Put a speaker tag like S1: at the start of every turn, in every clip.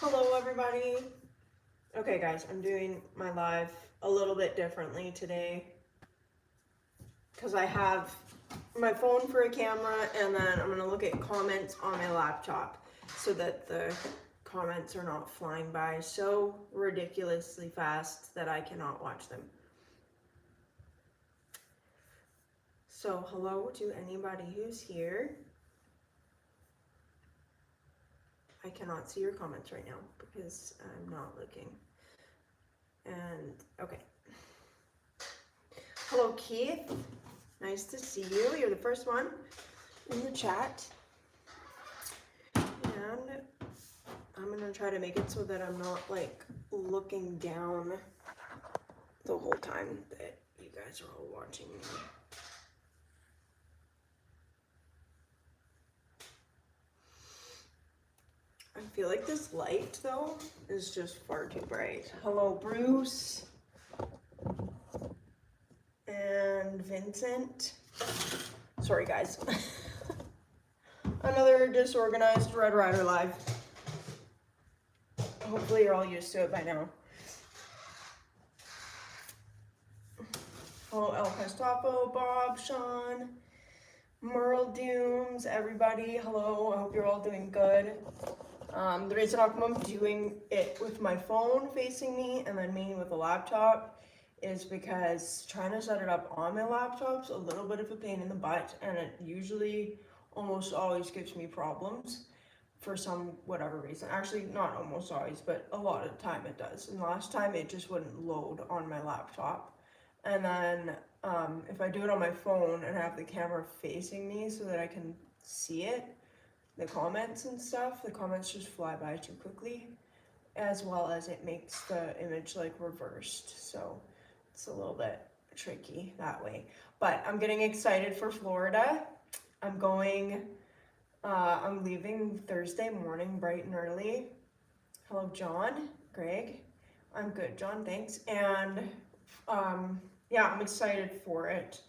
S1: Hello everybody. Okay guys, I'm doing my live a little bit differently today because I have my phone for a camera and then I'm going to look at comments on my laptop so that the comments are not flying by so ridiculously fast that I cannot watch them. So hello to anybody who's here. I cannot see your comments right now because I'm not looking. And okay. Hello Keith. Nice to see you. You're the first one in the chat. And I'm gonna try to make it so that I'm not like looking down the whole time that you guys are all watching me. I feel like this light though is just far too bright. Hello Bruce and Vincent. Sorry guys. Another disorganized Red Rider live. Hopefully you're all used to it by now. Hello El Pastapo, Bob, Sean, Merle Dooms, everybody. Hello, I hope you're all doing good. The reason I'm doing it with my phone facing me and then me with a laptop is because trying to set it up on my laptop's a little bit of a pain in the butt, and it usually almost always gives me problems for some whatever reason. Actually, not almost always, but a lot of the time it does. And last time it just wouldn't load on my laptop. And then if I do it on my phone and have the camera facing me so that I can see it, the comments and stuff, the comments just fly by too quickly, as well as it makes the image like reversed. So it's a little bit tricky that way. But I'm getting excited for Florida. I'm leaving Thursday morning bright and early. Hello, John, Greg. I'm good, John, thanks. And yeah, I'm excited for it.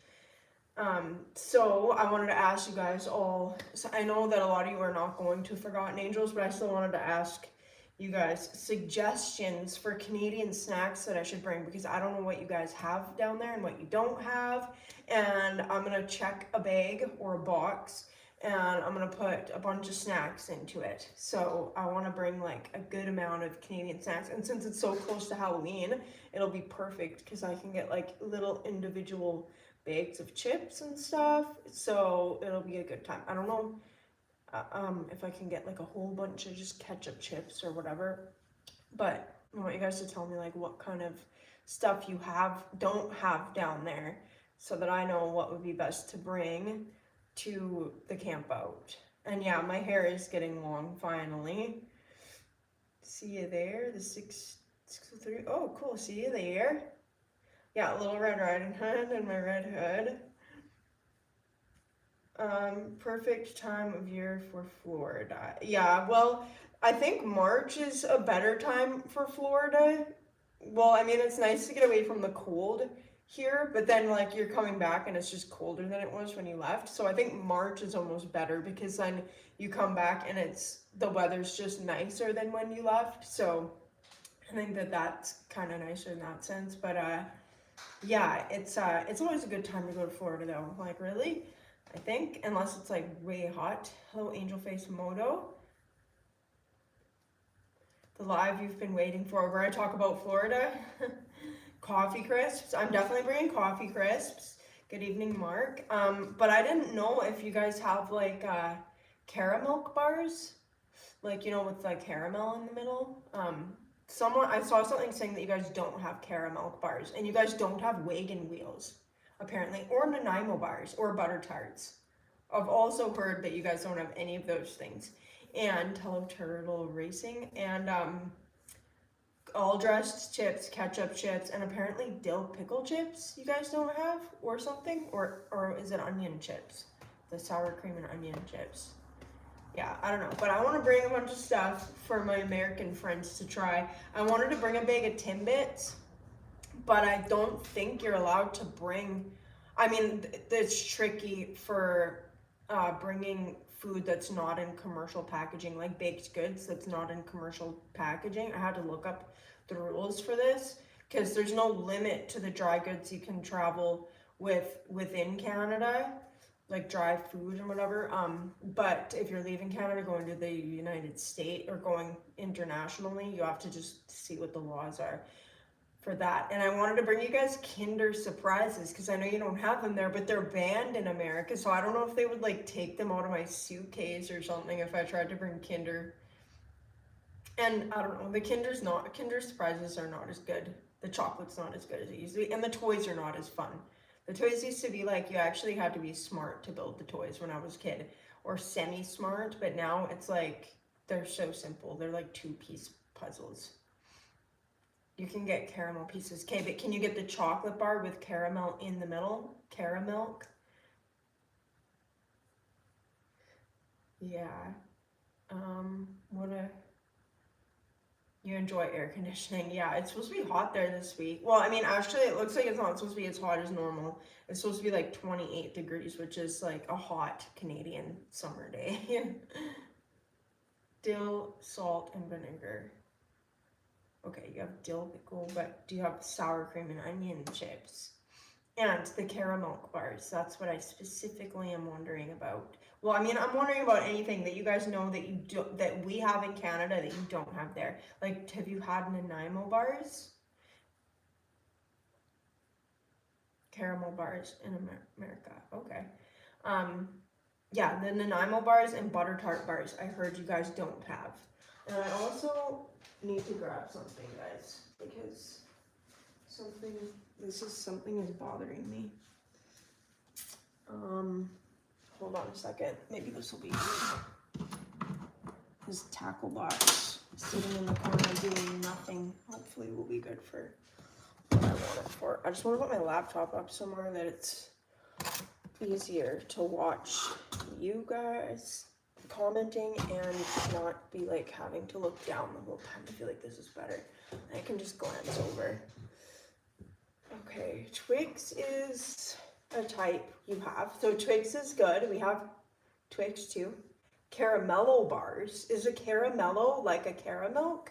S1: So I wanted to ask you guys all, so I know that a lot of you are not going to Forgotten Angels, but I still wanted to ask you guys suggestions for Canadian snacks that I should bring, because I don't know what you guys have down there and what you don't have. And I'm gonna check a bag or a box and I'm gonna put a bunch of snacks into it. So I wanna bring like a good amount of Canadian snacks. And since it's so close to Halloween, it'll be perfect because I can get like little individual bags of chips and stuff. So it'll be a good time. I don't know if I can get like a whole bunch of just ketchup chips or whatever, but I want you guys to tell me like what kind of stuff you don't have down there so that I know what would be best to bring to the camp out. And yeah, my hair is getting long finally. See you there, the 603. Oh, cool. See you there. Yeah, Little Red Riding Hood and my red hood. Perfect time of year for Florida. Yeah, well, I think March is a better time for Florida. Well, I mean, it's nice to get away from the cold here, but then like you're coming back and it's just colder than it was when you left. So I think March is almost better because then you come back and the weather's just nicer than when you left. So I think that's kind of nicer in that sense. But yeah, it's always a good time to go to Florida though. Like really, I think, unless it's like way hot. Hello, Angel Face Moto. The live you've been waiting for, where I talk about Florida. Coffee crisps. I'm definitely bringing coffee crisps. Good evening, Mark. But I didn't know if you guys have like caramel bars, like you know with like caramel in the middle. I saw something saying that you guys don't have caramel bars, and you guys don't have wagon wheels, apparently, or Nanaimo bars, or butter tarts. I've also heard that you guys don't have any of those things. And hello Turtle Racing, and all dressed chips, ketchup chips, and apparently dill pickle chips you guys don't have, or something, or is it onion chips? The sour cream and onion chips. Yeah, I don't know, but I want to bring a bunch of stuff for my American friends to try. I wanted to bring a bag of Timbits, but I don't think you're allowed to bring, I mean, it's tricky for bringing food that's not in commercial packaging, like baked goods that's not in commercial packaging. I had to look up the rules for this because there's no limit to the dry goods you can travel with within Canada, like dry food and whatever. But if you're leaving Canada going to the United States or going internationally, you have to just see what the laws are for that. And I wanted to bring you guys Kinder Surprises because I know you don't have them there, but they're banned in America. So I don't know if they would like take them out of my suitcase or something if I tried to bring Kinder. And I don't know, Kinder Surprises are not as good. The chocolate's not as good as it used to be, and the toys are not as fun. The toys used to be like, you actually had to be smart to build the toys when I was a kid, or semi-smart, but now it's like, they're so simple. They're like 2-piece puzzles. You can get caramel pieces. Okay, but can you get the chocolate bar with caramel in the middle? Caramel? Yeah. You enjoy air conditioning? Yeah, it's supposed to be hot there this week. Well, I mean, actually, it looks like it's not supposed to be as hot as normal. It's supposed to be like 28 degrees, which is like a hot Canadian summer day. Dill, salt, and vinegar. Okay, you have dill pickle, but do you have sour cream and onion chips? And the caramel bars, that's what I specifically am wondering about. Well, I mean, I'm wondering about anything that you guys know that that we have in Canada that you don't have there. Like, have you had Nanaimo bars? Caramel bars in America, okay. Yeah, the Nanaimo bars and butter tart bars, I heard you guys don't have. And I also need to grab something, guys, because something is bothering me. Hold on a second. Maybe this will be good. This tackle box sitting in the corner doing nothing. Hopefully will be good for what I want it for. I just want to put my laptop up somewhere that it's easier to watch you guys commenting and not be like having to look down the whole time. I feel like this is better. I can just glance over. Okay, Twix is a type you have. So Twix is good. We have Twix too. Caramello bars. Is a caramello like a caramel?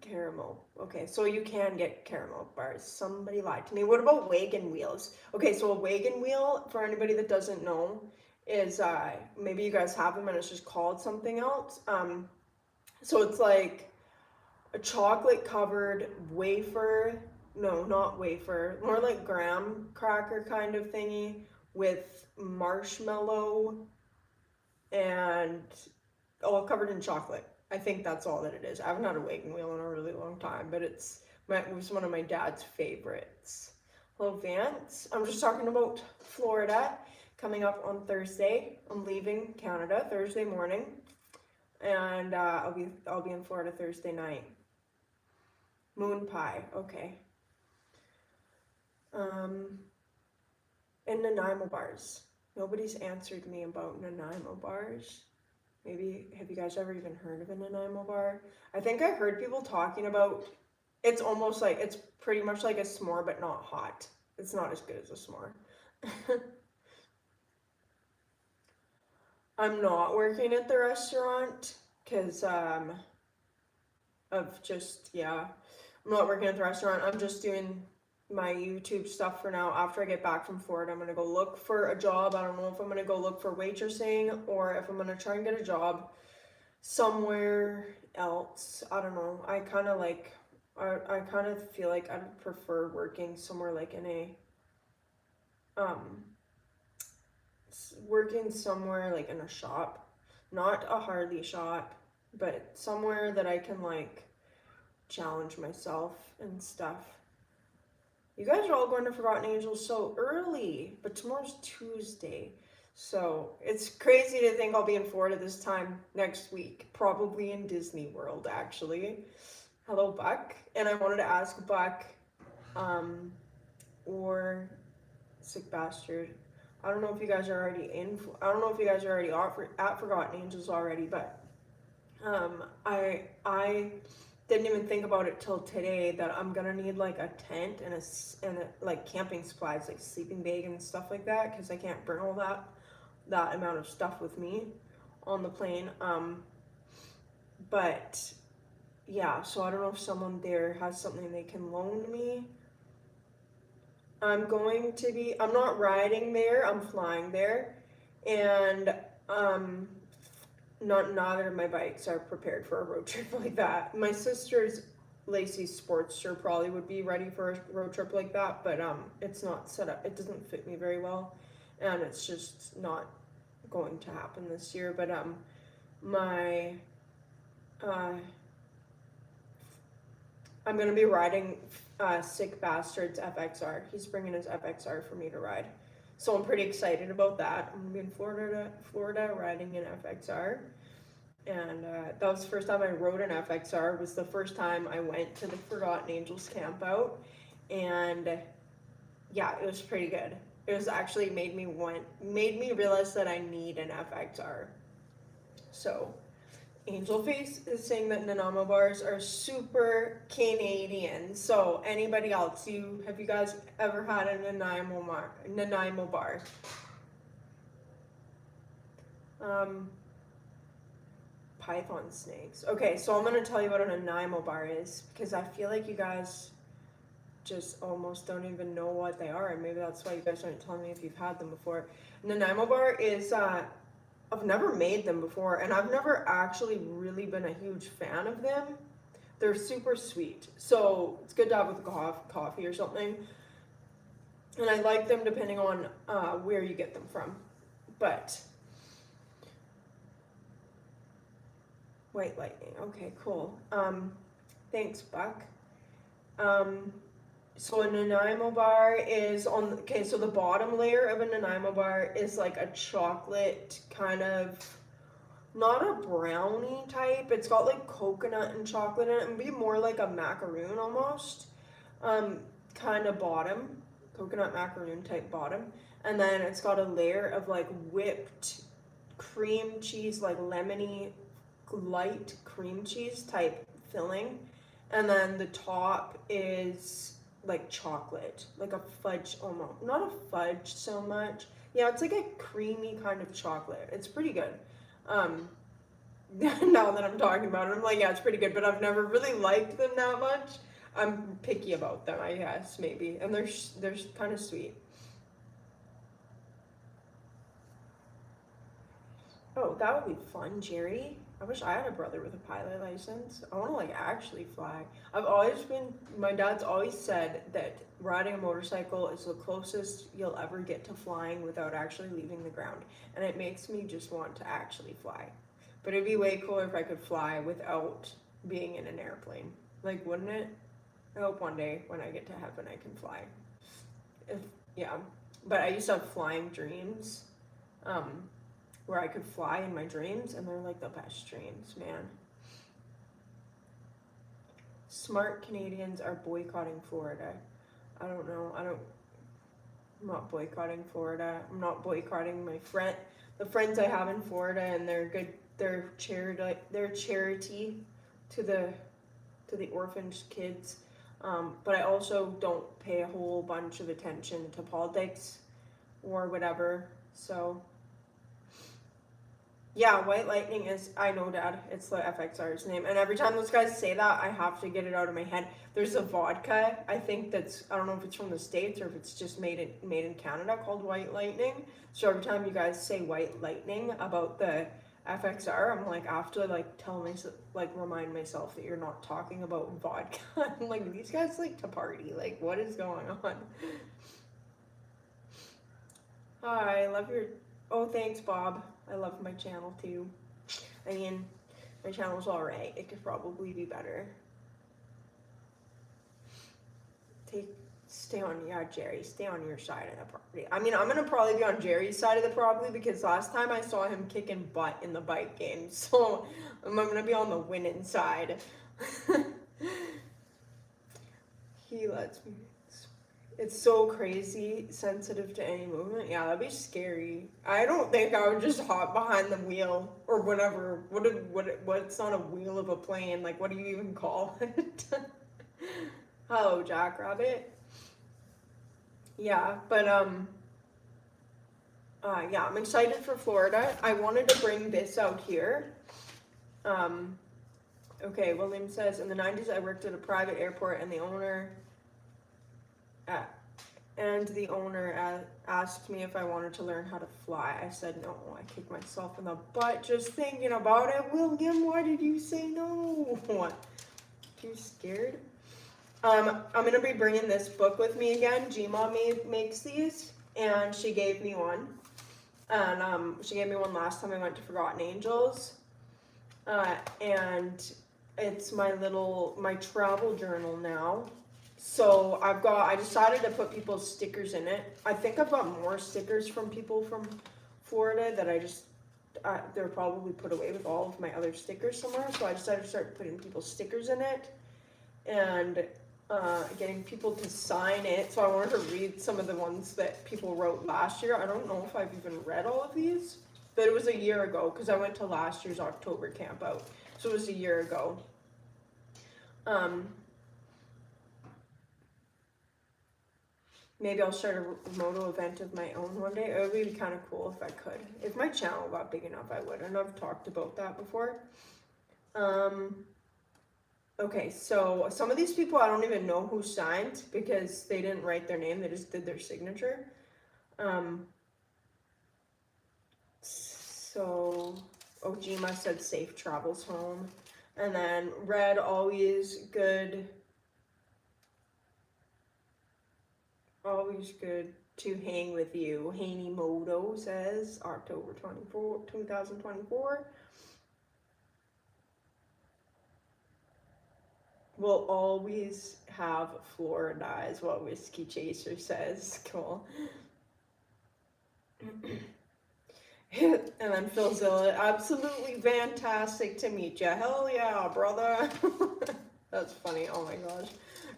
S1: Caramel. Okay, so you can get caramel bars. Somebody lied to me. What about wagon wheels? Okay, so a wagon wheel, for anybody that doesn't know, is maybe you guys have them and it's just called something else. So it's like a chocolate covered wafer, no, not wafer, more like graham cracker kind of thingy with marshmallow and all covered in chocolate. I think that's all that it is. I haven't had a wagon wheel in a really long time, but it was one of my dad's favorites. Hello, Vance. I'm just talking about Florida coming up on Thursday. I'm leaving Canada Thursday morning, and I'll be in Florida Thursday night. Moon pie, okay. And Nanaimo bars. Nobody's answered me about Nanaimo bars. Maybe, have you guys ever even heard of a Nanaimo bar? I think I heard people talking about, it's almost like, it's pretty much like a s'more, but not hot. It's not as good as a s'more. I'm not working at the restaurant because of just, yeah, I'm not working at the restaurant. I'm just doing my YouTube stuff for now. After I get back from Florida, I'm going to go look for a job. I don't know if I'm going to go look for waitressing or if I'm going to try and get a job somewhere else. I don't know. I kind of feel like I'd prefer working somewhere like in a, working somewhere like in a shop, not a Harley shop, but somewhere that I can like challenge myself and stuff. You guys are all going to Forgotten Angels so early, but tomorrow's Tuesday. So it's crazy to think I'll be in Florida this time next week, probably in Disney World, actually. Hello, Buck. And I wanted to ask Buck, or Sick Bastard. I don't know if you guys are already I don't know if you guys are already at Forgotten Angels already, but I didn't even think about it till today that I'm gonna need like a tent and a like camping supplies, like sleeping bag and stuff like that, because I can't bring all that that amount of stuff with me on the plane. But yeah, so I don't know if someone there has something they can loan me. I'm not riding there, I'm flying there. And neither of my bikes are prepared for a road trip like that. My sister's Lacey Sportster probably would be ready for a road trip like that, but it's not set up. It doesn't fit me very well, and it's just not going to happen this year. But my I'm gonna be riding Sick Bastard's FXR. He's bringing his FXR for me to ride, so I'm pretty excited about that. I'm gonna be in Florida riding an FXR. And that was the first time I rode an FXR. It was the first time I went to the Forgotten Angels camp out, and yeah, it was pretty good. It was actually made me realize that I need an FXR. So Angel Face is saying that Nanaimo bars are super Canadian. So anybody else, have you guys ever had a Nanaimo bar? Python snakes. Okay, so I'm gonna tell you what a Nanaimo bar is, because I feel like you guys just almost don't even know what they are, and maybe that's why you guys aren't telling me if you've had them before. Nanaimo bar is I've never made them before, and I've never actually really been a huge fan of them. They're super sweet, so it's good to have with coffee or something. And I like them depending on where you get them from. But White Lightning. Okay, cool. Thanks, Buck. So a Nanaimo bar is so the bottom layer of a Nanaimo bar is like a chocolate kind of, not a brownie type. It's got like coconut and chocolate in it. It would be more like a macaroon almost. Kind of bottom, coconut macaroon type bottom. And then it's got a layer of like whipped cream cheese, like lemony, light cream cheese type filling, and then the top is like chocolate, like a fudge, almost not a fudge so much. Yeah, it's like a creamy kind of chocolate. It's pretty good. Now that I'm talking about it, I'm like, yeah, it's pretty good, but I've never really liked them that much. I'm picky about them, I guess, maybe, and they're kind of sweet. Oh, that would be fun, Jerry. I wish I had a brother with a pilot license. I want to like actually fly. My dad's always said that riding a motorcycle is the closest you'll ever get to flying without actually leaving the ground. And it makes me just want to actually fly. But it'd be way cooler if I could fly without being in an airplane. Like, wouldn't it? I hope one day when I get to heaven I can fly. Yeah. But I used to have flying dreams. Where I could fly in my dreams, and they're like the best dreams, man. Smart Canadians are boycotting Florida. I don't know. I'm not boycotting Florida. I'm not boycotting the friends I have in Florida, and they're charity to the orphaned kids. But I also don't pay a whole bunch of attention to politics or whatever. So yeah, White Lightning is, I know, Dad, it's the FXR's name. And every time those guys say that, I have to get it out of my head. There's a vodka, I think I don't know if it's from the States or if it's just made in Canada, called White Lightning. So every time you guys say White Lightning about the FXR, I'm like, I have to remind myself that you're not talking about vodka. I'm like, these guys like to party. Like, what is going on? Hi, oh, thanks, Bob. I love my channel too. I mean, my channel's alright. It could probably be better. Jerry, stay on your side of the property. I mean, I'm gonna probably be on Jerry's side of the property because last time I saw him kicking butt in the bike game. So I'm gonna be on the winning side. He lets me. It's so crazy sensitive to any movement. Yeah, that'd be scary. I don't think I would just hop behind the wheel or whatever. What's on a wheel of a plane? Like, what do you even call it? Hello, Jackrabbit. Yeah, but yeah, I'm excited for Florida. I wanted to bring this out here. Okay, William says, in the 90s I worked at a private airport and the owner asked me if I wanted to learn how to fly. I said no. I kicked myself in the butt just thinking about it. William, why did you say no? Too scared? I'm gonna be bringing this book with me again. Gma makes these, and she gave me one. And she gave me one last time I went to Forgotten Angels. And it's my travel journal now. So I decided to put people's stickers in it. I think I've got more stickers from people from Florida that they're probably put away with all of my other stickers somewhere. So I decided to start putting people's stickers in it and getting people to sign it. So I wanted to read some of the ones that people wrote last year. I don't know if I've even read all of these, but it was a year ago because I went to last year's October camp out. So it was a year ago. Maybe I'll start a moto event of my own one day. It would be kind of cool if I could. If my channel got big enough, I would. And I've talked about that before. Okay, so some of these people I don't even know who signed because they didn't write their name. They just did their signature. So Ojima said safe travels home. And then Red, always good to hang with you. Haney Moto says October 24, 2024. We'll always have Florida is what Whiskey Chaser says. Cool. And then Phil Zilla, absolutely fantastic to meet you. Hell yeah, brother. That's funny. Oh my gosh.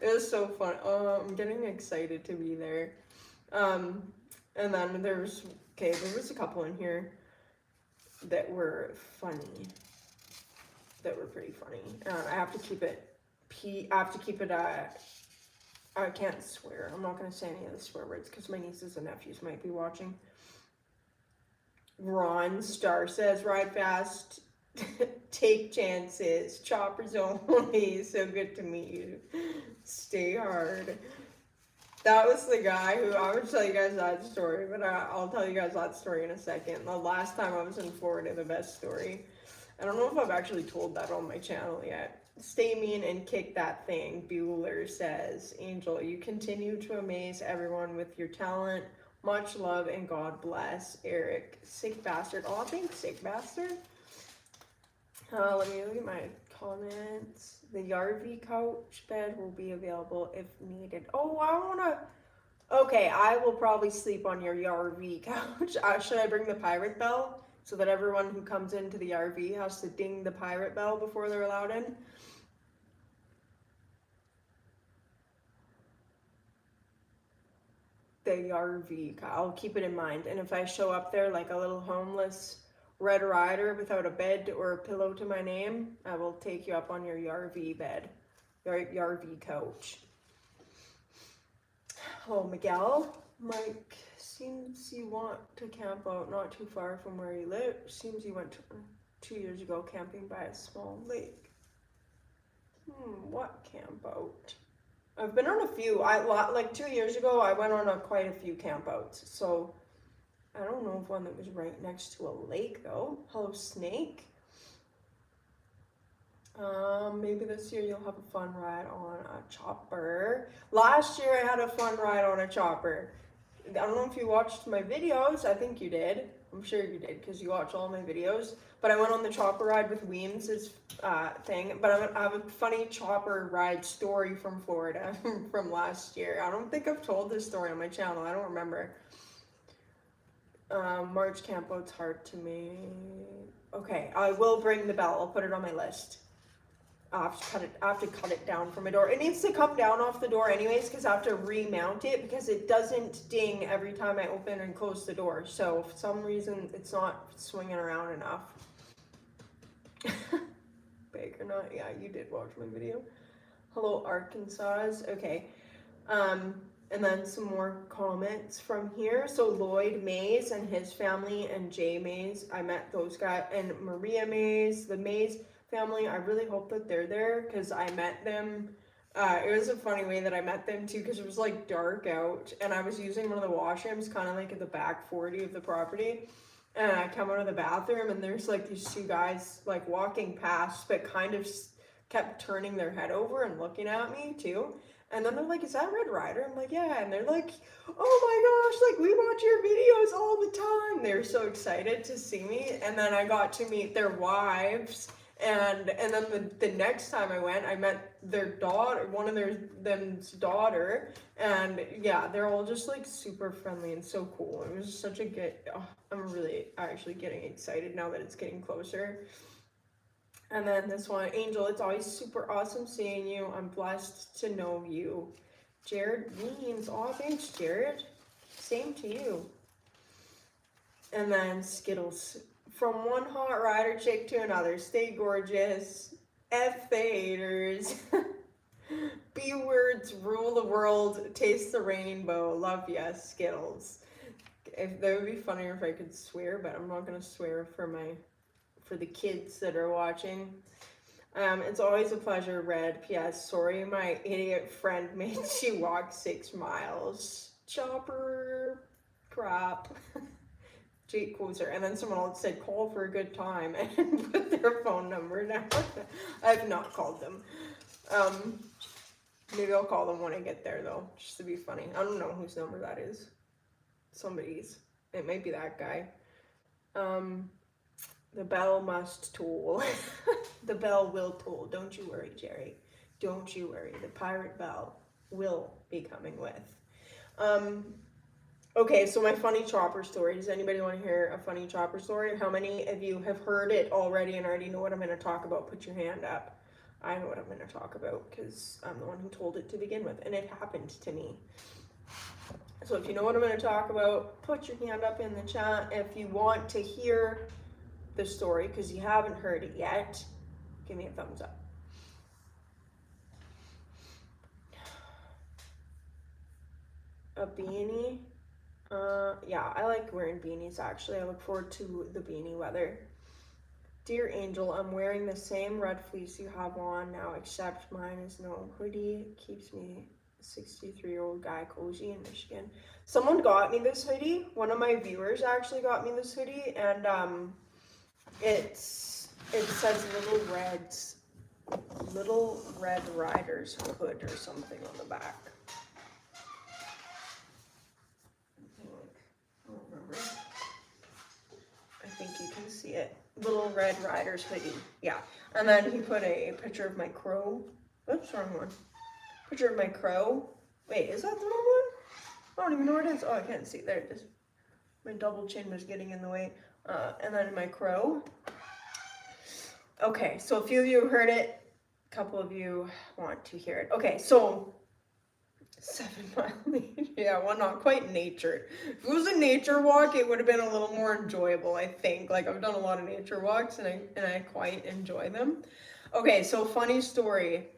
S1: It was so fun. I'm getting excited to be there. And then there was a couple in here that were funny. That were pretty funny. I have to keep it, I can't swear. I'm not going to say any of the swear words because my nieces and nephews might be watching. Ron Star says, ride fast, take chances, choppers only, so good to meet you, stay hard. That was the guy who, I would tell you guys that story, but I'll tell you guys that story in a second. The last time I was in Florida, the best story. I don't know if I've actually told that on my channel yet. Stay mean and kick that thing, Bueller says. Angel, you continue to amaze everyone with your talent. Much love and God bless. Eric, sick bastard. Oh, thanks, sick bastard. Let me look at my comments. The Yarvi couch bed will be available if needed. Oh, I wanna. Okay, I will probably sleep on your Yarvi couch. Should I bring the pirate bell so that everyone who comes into the RV has to ding the pirate bell before they're allowed in? The RV. I'll keep it in mind. And if I show up there like a little homeless Red Rider without a bed or a pillow to my name, I will take you up on your RV bed, your RV couch. Hello, Miguel. Mike, seems you want to camp out not too far from where you live. Seems you went 2 years ago camping by a small lake. What camp out? I've been on a few. Like 2 years ago, I went on quite a few campouts. So I don't know if one that was right next to a lake though. Hello, Snake. Maybe this year you'll have a fun ride on a chopper. Last year I had a fun ride on a chopper. I don't know if you watched my videos. I think you did. I'm sure you did because you watch all my videos. But I went on the chopper ride with Weems' thing. But I have a funny chopper ride story from Florida from last year. I don't think I've told this story on my channel. I don't remember. March campout's hard to me. Okay, I will bring the bell. I'll put it on my list. I have to cut it down from my door. It needs to come down off the door anyways because I have to remount it because it doesn't ding every time I open and close the door. So for some reason it's not swinging around enough. Big or not? Yeah, you did watch my video. Hello, Arkansas. Okay. And then some more comments from here. So Lloyd Mays and his family and Jay Mays, I met those guys, and Maria Mays, the Mays family. I really hope that they're there because I met them. It was a funny way that I met them too because it was like dark out and I was using one of the washrooms kind of like at the back 40 of the property. And I come out of the bathroom and there's like these two guys like walking past but kind of kept turning their head over and looking at me too. And then they're like, "Is that Red Ryder?" I'm like, "Yeah." And they're like, "Oh my gosh, like we watch your videos all the time." They're so excited to see me. And then I got to meet their wives. And then the next time I went, I met their daughter, one of them's daughter. And yeah, they're all just like super friendly and so cool. It was such a good, oh, I'm really actually getting excited now that it's getting closer. And then this one, Angel, it's always super awesome seeing you. I'm blessed to know you. Jared Weems, oh, thanks, Jared. Same to you. And then Skittles, from one hot rider chick to another, stay gorgeous. F the haters. B words rule the world, taste the rainbow. Love ya, Skittles. If that would be funnier if I could swear, but I'm not gonna swear for the kids that are watching. It's always a pleasure, Red. P.S. Sorry, my idiot friend made you walk 6 miles. Chopper. Crap. Jake Koser. And then someone else said, call for a good time and put their phone number down. I've not called them. Maybe I'll call them when I get there, though, just to be funny. I don't know whose number that is. Somebody's. It might be that guy. The bell must toll. The bell will toll. Don't you worry, Jerry. Don't you worry. The pirate bell will be coming with. Okay, so my funny chopper story. Does anybody want to hear a funny chopper story? How many of you have heard it already and already know what I'm going to talk about? Put your hand up. I know what I'm going to talk about because I'm the one who told it to begin with, and it happened to me. So if you know what I'm going to talk about, put your hand up in the chat. If you want to hear the story because you haven't heard it yet, give me a thumbs up. A beanie. Yeah, I like wearing beanies actually. I look forward to the beanie weather. Dear Angel, I'm wearing the same red fleece you have on now, except mine is no hoodie. Keeps me a 63-year-old guy cozy in Michigan. Someone got me this hoodie. One of my viewers actually got me this hoodie, and it says Little Red Riders hood or something on the back. I don't remember. I think you can see it. Little Red Riders hoodie. Yeah. And then he put a picture of my crow. Oops, wrong one. Picture of my crow. Wait, is that the wrong one? I don't even know where it is. Oh, I can't see. There it is. My double chin was getting in the way. And then my crow. Okay, so a few of you have heard it. A couple of you want to hear it. Okay, so 7 mile lead. Yeah, well, not quite nature. If it was a nature walk, it would have been a little more enjoyable, I think. Like, I've done a lot of nature walks, and I quite enjoy them. Okay, so funny story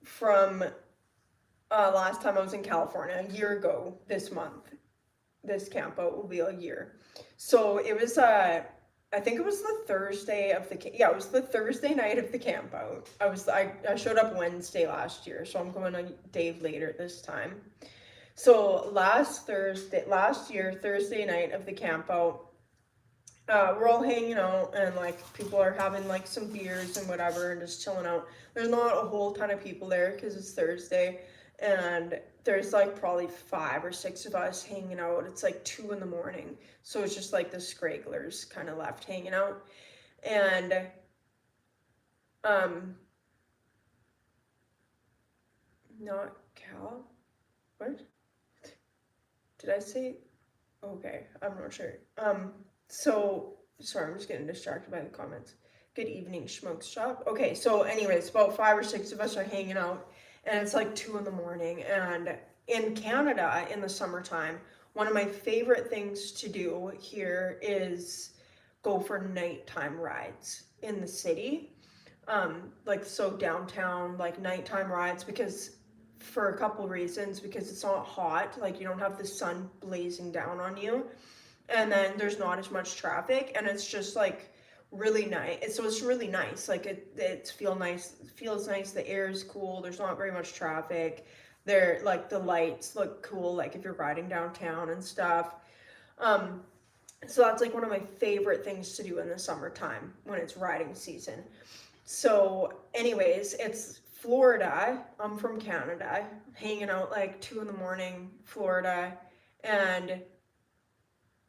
S1: from last time I was in California, a year ago this month. This camp out will be a year. So it was I think it was the Thursday of the it was the Thursday night of the camp out. I showed up Wednesday last year, so I'm going a day later this time. So last year, Thursday night of the camp out, we're all hanging out and like people are having like some beers and whatever and just chilling out. There's not a whole ton of people there because it's Thursday, and there's like probably 5 or 6 of us hanging out. It's like 2 in the morning. So it's just like the stragglers kind of left hanging out. And not Cal? What? Did I say? Okay, I'm not sure. So sorry, I'm just getting distracted by the comments. Good evening, Schmoke Shop. Okay, so anyways, about 5 or 6 of us are hanging out. And it's like 2 in the morning. And in Canada, in the summertime, one of my favorite things to do here is go for nighttime rides in the city. Like, so downtown, like nighttime rides, because for a couple reasons, because it's not hot, like you don't have the sun blazing down on you, and then there's not as much traffic, and it's just like really nice. So it's really nice. Like it feels nice. The air is cool. There's not very much traffic. There, like the lights look cool. Like if you're riding downtown and stuff. So that's like one of my favorite things to do in the summertime when it's riding season. So, anyways, it's Florida. I'm from Canada, hanging out like 2 in the morning, Florida, and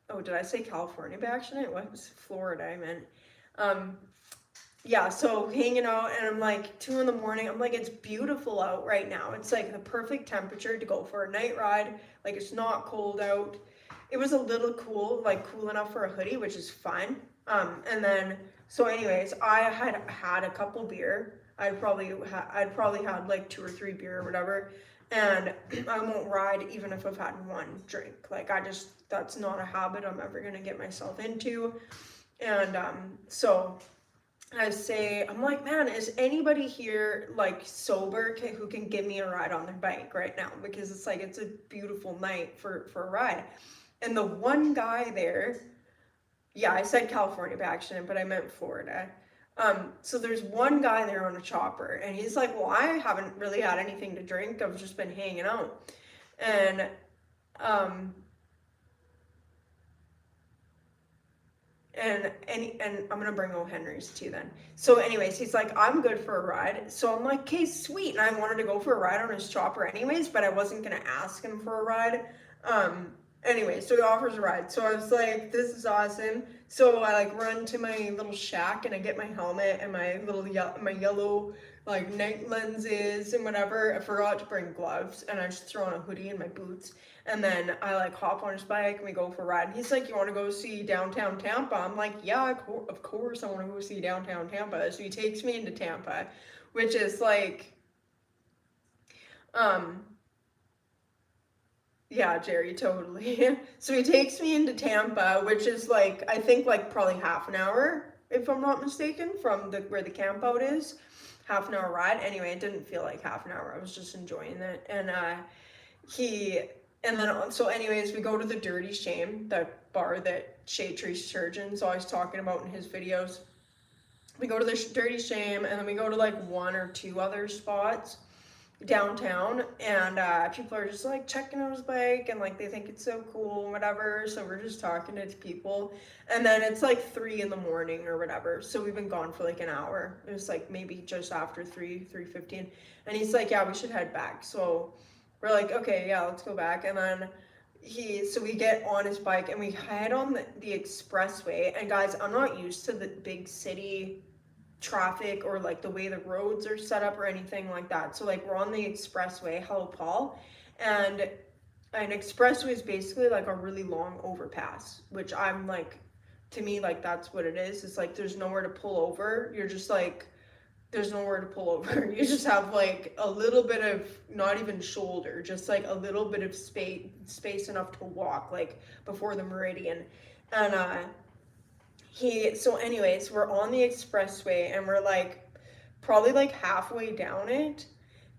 S1: oh, did I say California by accident? What was Florida? I meant. Yeah, so hanging out, and I'm like 2 in the morning. I'm like, it's beautiful out right now. It's like the perfect temperature to go for a night ride. Like it's not cold out. It was a little cool, like cool enough for a hoodie, which is fine. And then so anyways, I had a couple beer. I'd probably had like 2 or 3 beer or whatever. And I won't ride even if I've had 1 drink. Like that's not a habit I'm ever gonna get myself into. And so I'm like, man, is anybody here like sober who can give me a ride on their bike right now? Because it's like, it's a beautiful night for a ride. And the one guy there, yeah, I said California by accident, but I meant Florida. So there's one guy there on a chopper, and he's like, well, I haven't really had anything to drink. I've just been hanging out. And and I'm gonna bring O. Henry's too then. So anyways, he's like, I'm good for a ride. So I'm like, okay, sweet. And I wanted to go for a ride on his chopper anyways, but I wasn't gonna ask him for a ride. Anyway, so he offers a ride. So I was like, this is awesome. So I like run to my little shack, and I get my helmet and my yellow like night lenses and whatever. I forgot to bring gloves, and I just throw on a hoodie and my boots. And then I like hop on his bike and we go for a ride. And he's like, you want to go see downtown Tampa? I'm like, yeah, of course I want to go see downtown Tampa. So he takes me into Tampa, which is like, yeah, Jerry, totally. So he takes me into Tampa, which is like, I think like probably half an hour, if I'm not mistaken, from where the camp out is. Half an hour ride. Anyway, it didn't feel like half an hour. I was just enjoying it. So anyways, we go to the Dirty Shame, that bar that Shade Tree Surgeon's always talking about in his videos. We go to the Dirty Shame, and then we go to like 1 or 2 other spots downtown, and people are just like checking out his bike, and like they think it's so cool and whatever. So we're just talking to people, and then it's like 3 in the morning or whatever. So we've been gone for like an hour. It was like maybe just after 3:15, and he's like, yeah, we should head back. So we're like, okay, yeah, let's go back. And then so we get on his bike and we head on the expressway. And guys, I'm not used to the big city traffic or like the way the roads are set up or anything like that. So like we're on the expressway, hello Paul, and an expressway is basically like a really long overpass, which I'm like, to me, like that's what it is. It's like there's nowhere to pull over. You're just like, there's nowhere to pull over. You just have like a little bit of, not even shoulder, just like a little bit of space enough to walk like before the meridian. And so anyways, we're on the expressway, and we're like probably like halfway down it,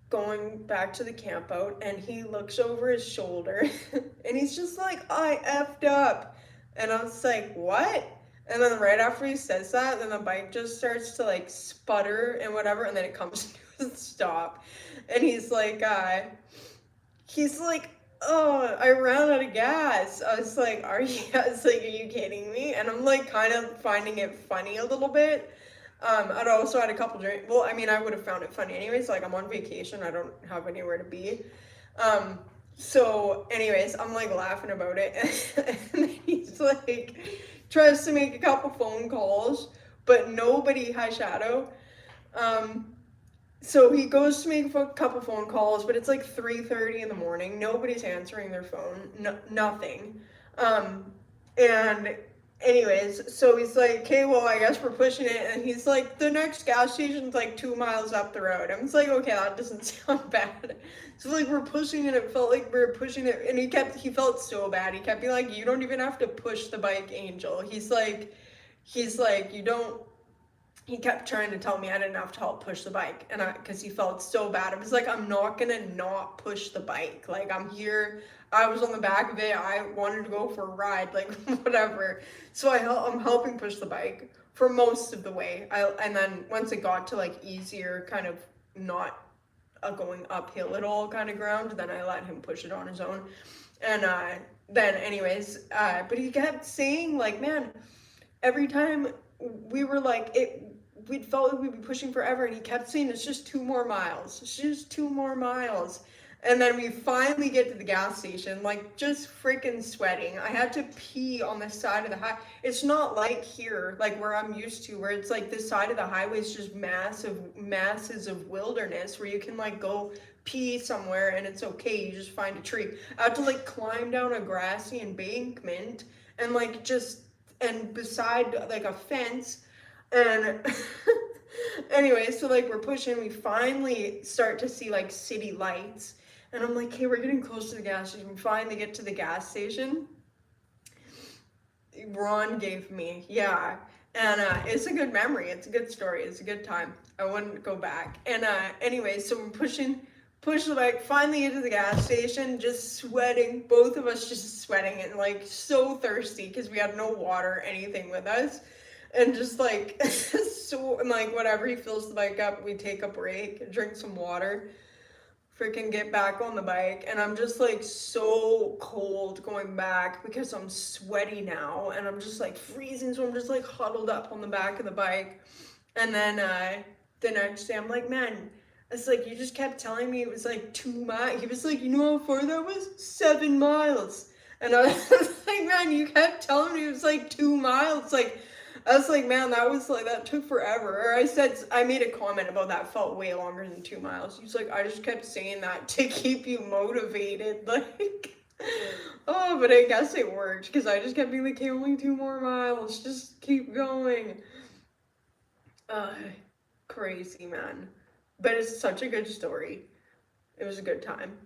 S1: going back to the camp out, and he looks over his shoulder and he's just like, I effed up. And I was like, what? And then right after he says that, then the bike just starts to like sputter and whatever, and then it comes to a stop. And he's like, oh, I ran out of gas. I was like, are you kidding me? And I'm like kind of finding it funny a little bit. I'd also had a couple drinks. Well, I mean, I would have found it funny anyways. Like I'm on vacation. I don't have anywhere to be. So anyways, I'm like laughing about it. And then he's like, tries to make a couple phone calls, but nobody, hi Shadow. So he goes to make a couple phone calls, but it's like 3:30 in the morning. Nobody's answering their phone. nothing. And anyways, so he's like, okay, well, I guess we're pushing it. And he's like, the next gas station's like 2 miles up the road. I'm just like, okay, that doesn't sound bad. So like we're pushing it. It felt like we were pushing it, and he felt so bad. He kept being like, you don't even have to push the bike, Angel. He's like, you don't. he kept trying to tell me I didn't have to help push the bike, and because he felt so bad. It was like, I'm not gonna not push the bike. Like, I'm here. I was on the back of it. I wanted to go for a ride, like whatever. So I'm helping push the bike for most of the way. And then once it got to like easier, kind of not going uphill at all kind of ground, then I let him push it on his own. And then anyways, but he kept saying like, man, every time we were like, we felt like we'd be pushing forever, and he kept saying it's just 2 more miles. It's just 2 more miles. And then we finally get to the gas station, like just freaking sweating. I had to pee on the side of the highway. It's not like here, like where I'm used to, where it's like the side of the highway is just masses of wilderness where you can like go pee somewhere and it's okay. You just find a tree. I had to like climb down a grassy embankment and like and beside like a fence. And anyway, so like we're pushing, we finally start to see like city lights, and I'm like, hey, we're getting close to the gas station. We finally get to the gas station. Ron gave me, yeah, and it's a good memory. It's a good story. It's a good time. I wouldn't go back. And anyway, so we're push the bike, finally get to the gas station, just sweating, both of us just sweating and like so thirsty because we had no water or anything with us. And just like, so, and like, whatever, he fills the bike up, we take a break, drink some water, freaking get back on the bike, and I'm just like so cold going back because I'm sweaty now, and I'm just like freezing, so I'm just like huddled up on the back of the bike. And then the next day, I'm like, man, it's like, you just kept telling me it was like 2 miles. He was like, you know how far that was? 7 miles. And I was like, man, you kept telling me it was like 2 miles. Like, I was like, man, that took forever. Or I made a comment about that felt way longer than 2 miles. He's like, I just kept saying that to keep you motivated. Like, oh, but I guess it worked because I just kept being like, hey, only 2 more miles. Just keep going. Crazy, man. But it's such a good story. It was a good time.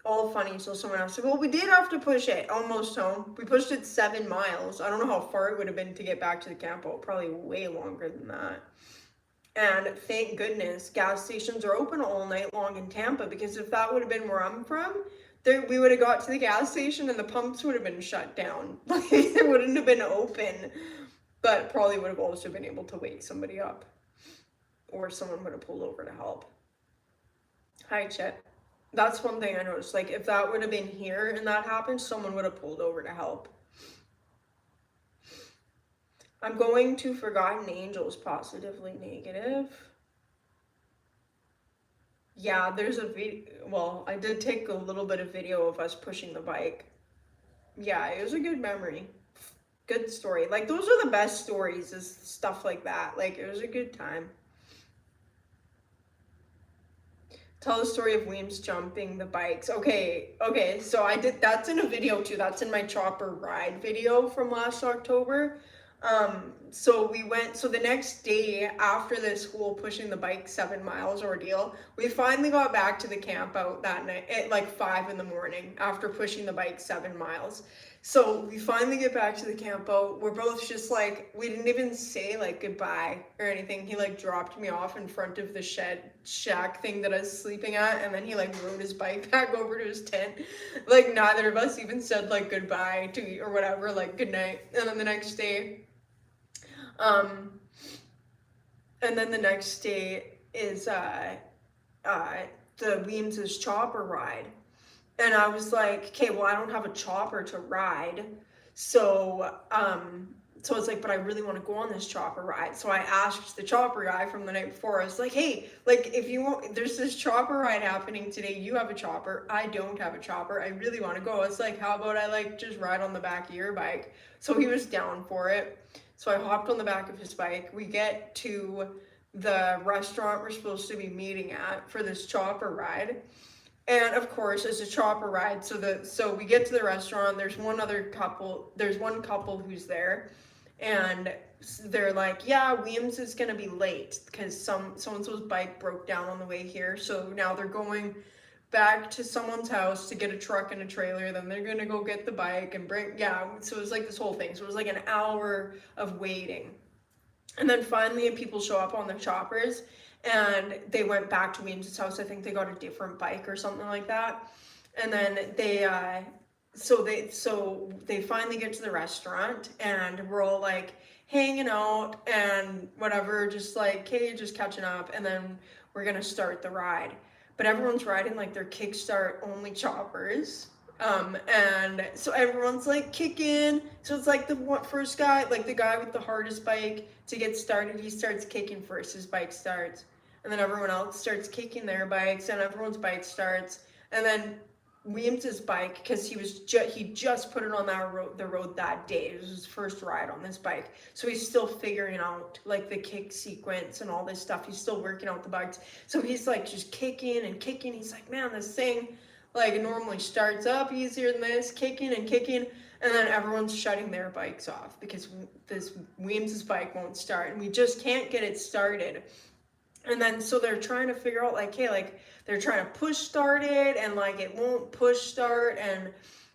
S1: All funny, so someone else said, well, we did have to push it almost home. We pushed it 7 miles. I don't know how far it would have been to get back to the campo. Probably way longer than that. And thank goodness gas stations are open all night long in Tampa, because if that would have been where I'm from, we would have got to the gas station and the pumps would have been shut down. Like, it wouldn't have been open, but probably would have also been able to wake somebody up, or someone would have pulled over to help. Hi, Chet. That's one thing I noticed. Like, if that would have been here and that happened, someone would have pulled over to help. I'm going to Forgotten Angels, positively negative. Yeah, there's a video. Well, I did take a little bit of video of us pushing the bike. Yeah, it was a good memory. Good story. Like, those are the best stories, is stuff like that. Like, it was a good time. Tell the story of Weems jumping the bikes. Okay, so that's in a video too. That's in my chopper ride video from last October. So the next day after this whole pushing the bike 7 miles ordeal, we finally got back to the camp out that night at like 5 in the morning after pushing the bike 7 miles. So we finally get back to the camp out. We're both just like, we didn't even say like goodbye or anything. He like dropped me off in front of the shack thing that I was sleeping at, and then he like rode his bike back over to his tent. Like, neither of us even said like goodbye to or whatever, like good night. And then the next day, is the Weems' chopper ride. And I was like, okay, well, I don't have a chopper to ride. So it's like, but I really want to go on this chopper ride. So I asked the chopper guy from the night before. I was like, hey, like, if you want, there's this chopper ride happening today. You have a chopper. I don't have a chopper. I really want to go. It's like, how about I like just ride on the back of your bike? So he was down for it. So I hopped on the back of his bike. We get to the restaurant we're supposed to be meeting at for this chopper ride. And of course, it's a chopper ride. So we get to the restaurant. There's one couple who's there, and they're like, yeah, Weems is gonna be late because so-and-so's bike broke down on the way here. So now they're going back to someone's house to get a truck and a trailer. Then they're gonna go get the bike and bring. Yeah. So it was like this whole thing. So it was like an hour of waiting. And then finally people show up on the choppers, and they went back to Weems' house. I think they got a different bike or something like that. And then so they finally get to the restaurant, and we're all like hanging out and whatever, just like, hey, just catching up, and then we're gonna start the ride. But everyone's riding like their kickstart only choppers. And so everyone's like kicking. So it's like the first guy, like the guy with the hardest bike to get started, he starts kicking first, his bike starts. And then everyone else starts kicking their bikes, and everyone's bike starts. And then Williams' bike, because he just put it on the road that day. It was his first ride on this bike, so he's still figuring out like the kick sequence and all this stuff. He's still working out the bikes, so he's like just kicking and kicking. He's like, man, this thing like normally starts up easier than this, kicking and kicking, and then everyone's shutting their bikes off because this Williams' bike won't start, and we just can't get it started. And then so they're trying to figure out like, hey, like they're trying to push start it, and like it won't push start and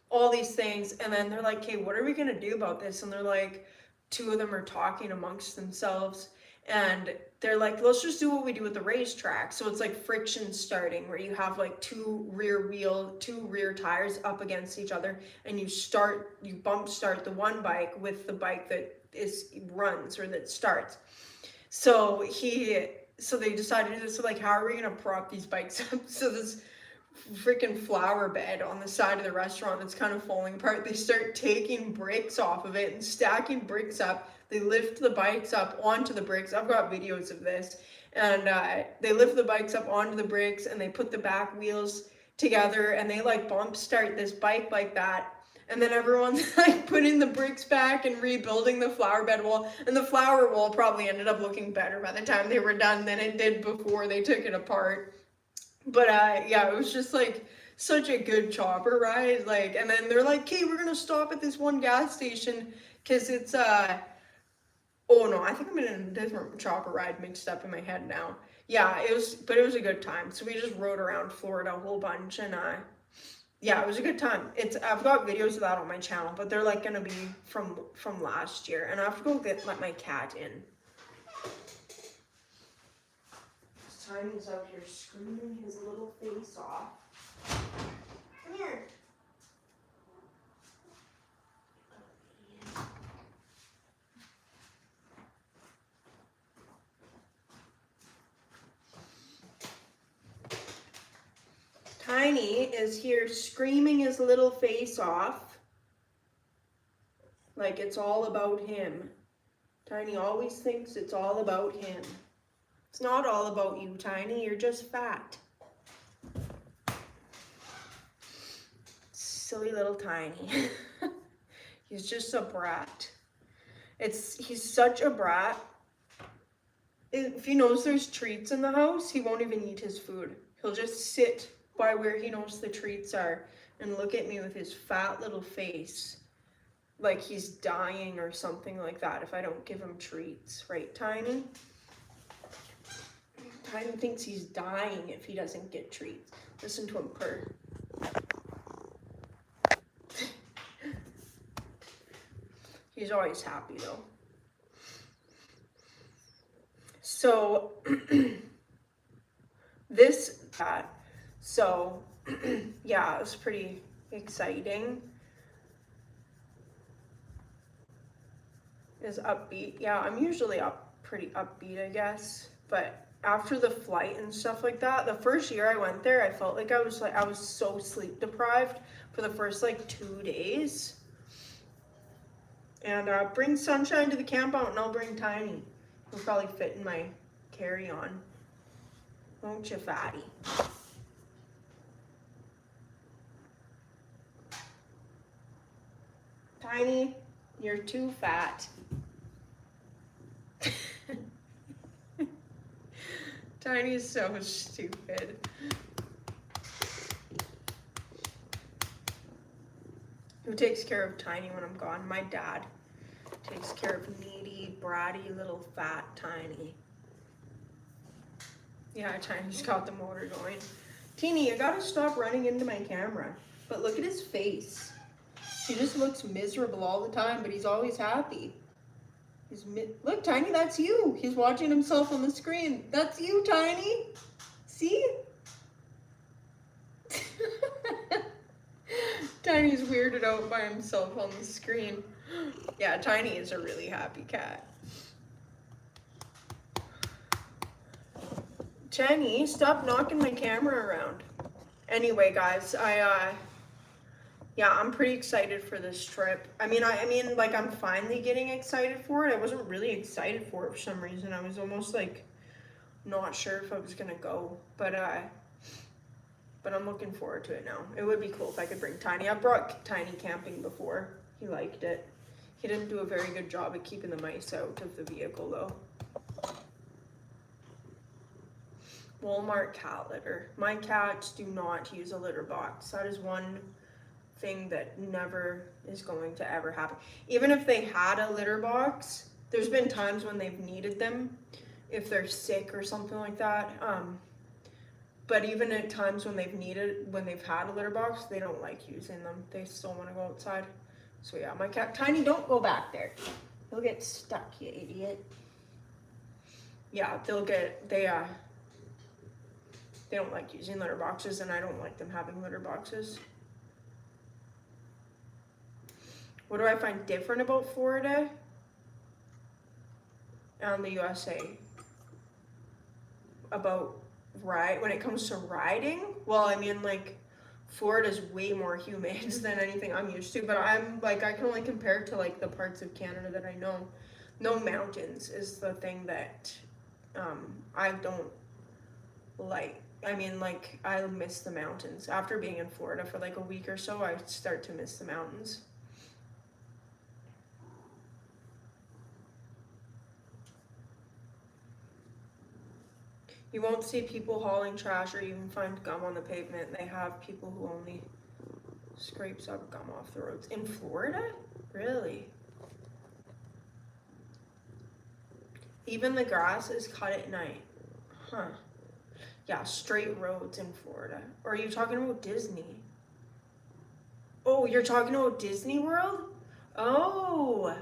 S1: all these things. And then they're like, hey, what are we gonna do about this? And they're like, two of them are talking amongst themselves, and they're like, let's just do what we do with the racetrack. So it's like friction starting, where you have like two rear tires up against each other, and you bump start the one bike with the bike that runs or that starts. So they decided to do this. So like, how are we gonna prop these bikes up? So this freaking flower bed on the side of the restaurant that's kind of falling apart. They start taking bricks off of it and stacking bricks up. They lift the bikes up onto the bricks. I've got videos of this. And they lift the bikes up onto the bricks, and they put the back wheels together, and they like bump start this bike like that. And then everyone's like putting the bricks back and rebuilding the flower bed wall. And the flower wall probably ended up looking better by the time they were done than it did before they took it apart. But yeah, it was just like such a good chopper ride. Like, and then they're like, okay, we're gonna stop at this one gas station because it's oh no, I think I'm in a different chopper ride mixed up in my head now. Yeah, it was a good time. So we just rode around Florida a whole bunch, and yeah, it was a good time. I've got videos of that on my channel, but they're like gonna be from last year, and I have to go let my cat in. Tiny's out here screaming his little face off. Come here. Tiny is here screaming his little face off. Like it's all about him. Tiny always thinks it's all about him. It's not all about you, Tiny. You're just fat. Silly little Tiny. He's just a brat. He's such a brat. If he knows there's treats in the house, he won't even eat his food. He'll just sit by where he knows the treats are and look at me with his fat little face like he's dying or something like that if I don't give him treats. Right, Tiny? Tiny thinks he's dying if he doesn't get treats. Listen to him purr. He's always happy though. So so yeah, it was pretty exciting. It was upbeat. Yeah, I'm usually pretty upbeat, I guess, but after the flight and stuff like that, the first year I went there, I felt like I was so sleep deprived for the first like 2 days. And bring Sunshine to the camp out, and I'll bring Tiny. He'll probably fit in my carry-on. Won't you, fatty? Tiny, you're too fat. Tiny is so stupid. Who takes care of Tiny when I'm gone? My dad takes care of needy, bratty, little fat Tiny. Yeah, Tiny's got the motor going. Teeny, you gotta stop running into my camera. But look at his face. He just looks miserable all the time, but he's always happy. Look, Tiny, that's you. He's watching himself on the screen. That's you, Tiny. See? Tiny's weirded out by himself on the screen. Yeah, Tiny is a really happy cat. Tiny, stop knocking my camera around. Anyway, guys, yeah, I'm pretty excited for this trip. I mean, like, I'm finally getting excited for it. I wasn't really excited for it for some reason. I was almost, like, not sure if I was gonna go. But I'm looking forward to it now. It would be cool if I could bring Tiny. I brought Tiny camping before. He liked it. He didn't do a very good job at keeping the mice out of the vehicle, though. Walmart cat litter. My cats do not use a litter box. That is one thing that never is going to ever happen. Even if they had a litter box, there's been times when they've needed them, if they're sick or something like that. But even at times when they've had a litter box, they don't like using them. They still want to go outside. So yeah, my cat, Tiny, don't go back there. He'll get stuck, you idiot. Yeah, they don't like using litter boxes, and I don't like them having litter boxes. What do I find different about Florida and the USA? About when it comes to riding? Well, I mean, like, Florida's way more humid than anything I'm used to, but I can only compare it to, like, the parts of Canada that I know. No mountains is the thing that I don't like. I mean, like, I miss the mountains. After being in Florida for like a week or so, I start to miss the mountains. You won't see people hauling trash or even find gum on the pavement. They have people who only scrapes up gum off the roads. In Florida? Really? Even the grass is cut at night. Huh. Yeah, straight roads in Florida. Or are you talking about Disney? Oh, you're talking about Disney World? Oh,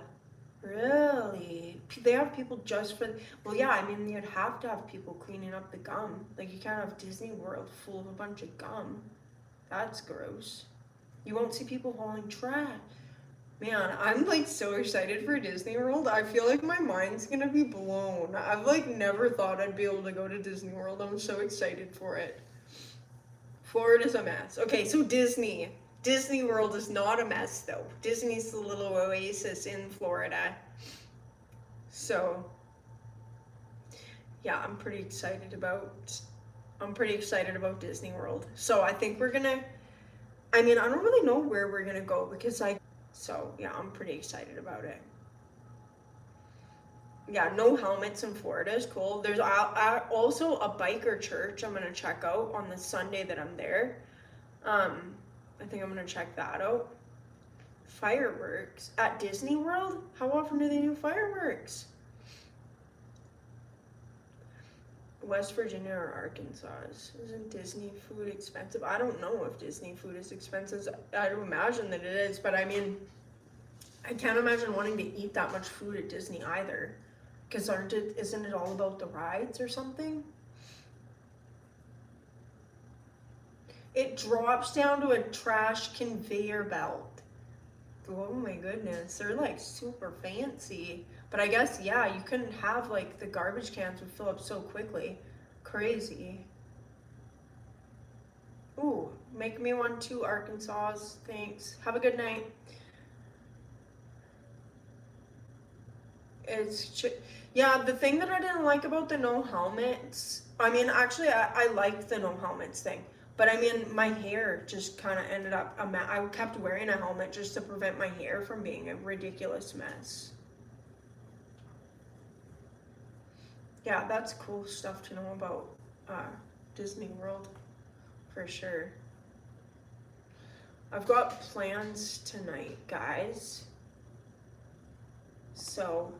S1: really? They have people just for... Well, yeah, I mean, you'd have to have people cleaning up the gum. Like, you can't have Disney World full of a bunch of gum. That's gross. You won't see people hauling trash. Man, I'm like so excited for Disney World. I feel like my mind's gonna be blown. I've like never thought I'd be able to go to Disney World. I'm so excited for it. Florida's a mess. Okay, so Disney World is not a mess though. Disney's the little oasis in Florida. So yeah, I'm pretty excited about Disney World. So I think I don't really know where we're gonna go because so yeah, I'm pretty excited about it. Yeah, no helmets in Florida is cool. There's also a biker church I'm gonna check out on the Sunday that I'm there. I think I'm gonna check that out. Fireworks at Disney World? How often do they do fireworks? West Virginia or Arkansas? Isn't Disney food expensive? I don't know if Disney food is expensive. I don't imagine that it is, but I mean, I can't imagine wanting to eat that much food at Disney either. Because isn't it all about the rides or something? It drops down to a trash conveyor belt. Oh my goodness, they're like super fancy. But I guess, yeah, you couldn't have like the garbage cans would fill up so quickly. Crazy. Ooh, make me one too, Arkansas. Thanks. Have a good night. Yeah, the thing that I didn't like about the no helmets, I mean, actually, I liked the no helmets thing. But I mean, my hair just kind of ended up, I kept wearing a helmet just to prevent my hair from being a ridiculous mess. Yeah, that's cool stuff to know about Disney World, for sure. I've got plans tonight, guys. So,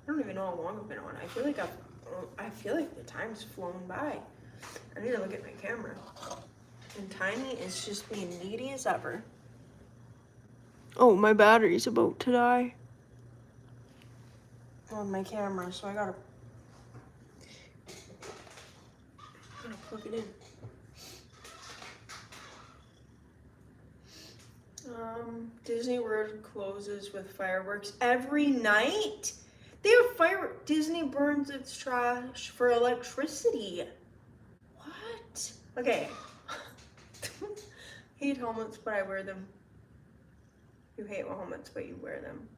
S1: I don't even know how long I've been on. I feel like the time's flown by. I need to look at my camera. And Tiny is just being needy as ever. Oh, my battery's about to die. on my camera, so I gotta plug it in. Disney World closes with fireworks every night. They have fireworks. Disney burns its trash for electricity. What? Okay. Hate helmets, but I wear them. You hate helmets, but you wear them.